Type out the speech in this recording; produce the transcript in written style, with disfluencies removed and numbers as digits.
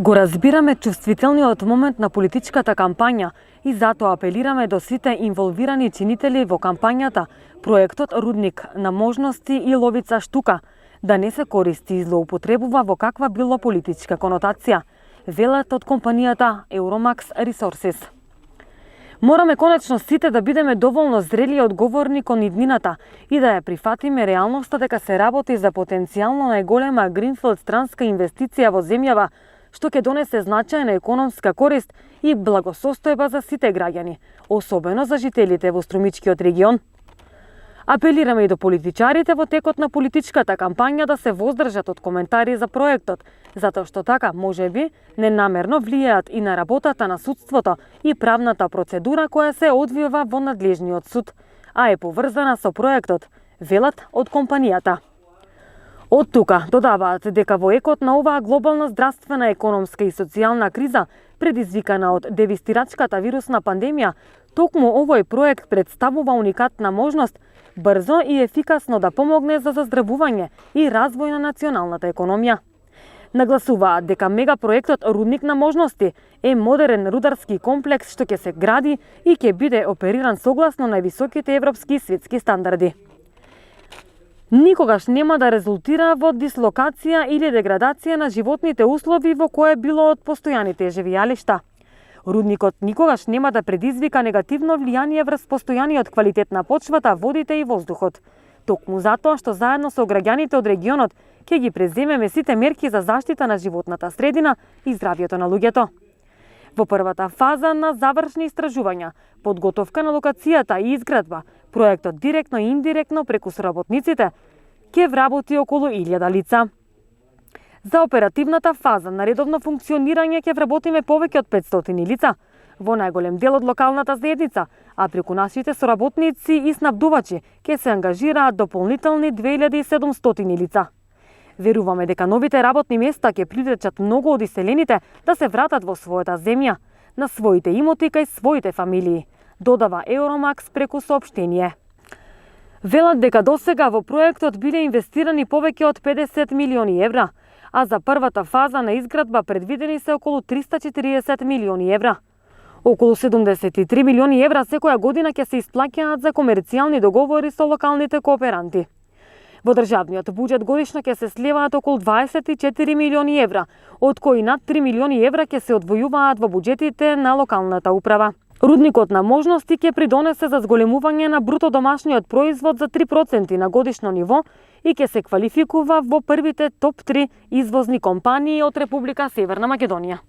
Го разбираме чувствителниот момент на политичката кампања и затоа апелираме до сите инволвирани чинители во кампањата проектот Рудник на можности и Ловица штука да не се користи и злоупотребува во каква било политичка конотација, велат од компанијата Euromax Resources. Мораме конечно сите да бидеме доволно зрели и одговорни кон иднината и да ја прифатиме реалноста дека се работи за потенцијално најголема гринфилд странска инвестиција во земјава, што ќе донесе значајна економска корист и благосостојба за сите граѓани, особено за жителите во Струмичкиот регион. Апелираме и до политичарите во текот на политичката кампања да се воздржат од коментари за проектот, затоа што така можеби ненамерно влијаат и на работата на судството и правната процедура која се одвива во надлежниот суд, а е поврзана со проектот, велат од компанијата. Од тука додаваат дека во екот на оваа глобална здравствена, економска и социјална криза, предизвикана од девистирачката вирусна пандемија, токму овој проект представува уникатна можност брзо и ефикасно да помогне за заздравување и развој на националната економија. Нагласуваат дека мегапроектот Рудник на можности е модерен рударски комплекс што ќе се гради и ќе биде опериран согласно највисоките европски и светски стандарди. Никогаш нема да резултира во дислокација или деградација на животните услови во кое било од постојаните живеалишта. Рудникот никогаш нема да предизвика негативно влијание врз постојаниот квалитет на почвата, водите и воздухот. Токму затоа што заедно со граѓаните од регионот ќе ги преземеме сите мерки за заштита на животната средина и здравјето на луѓето. Во првата фаза на завршни истражувања, подготовка на локацијата и изградба, проектот директно и индиректно преку соработниците ќе вработи околу 1000 лица. За оперативната фаза на редовно функционирање ќе вработиме повеќе од 500 лица, во најголем дел од локалната заедница, а преку нашите соработници и снабдувачи ќе се ангажираат дополнителни 2700 лица. Веруваме дека новите работни места ќе привлечат многу од иселените да се вратат во својата земја, на своите имоти кај своите фамилии, додава Euromax преку соопштение. Велат дека досега во проектот биле инвестирани повеќе од 50 милиони евра, а за првата фаза на изградба предвидени се околу 340 милиони евра. Околу 73 милиони евра секоја година ќе се исплаќаат за комерцијални договори со локалните кооперанти. Во државниот буџет годишно ќе се слеваат околу 24 милиони евра, од кои над 3 милиони евра ќе се одвојуваат во буџетите на локалната управа. Рудникот на можности ќе придонесе за зголемување на бруто домашниот производ за 3% на годишно ниво и ќе се квалификува во првите топ 3 извозни компании од Република Северна Македонија.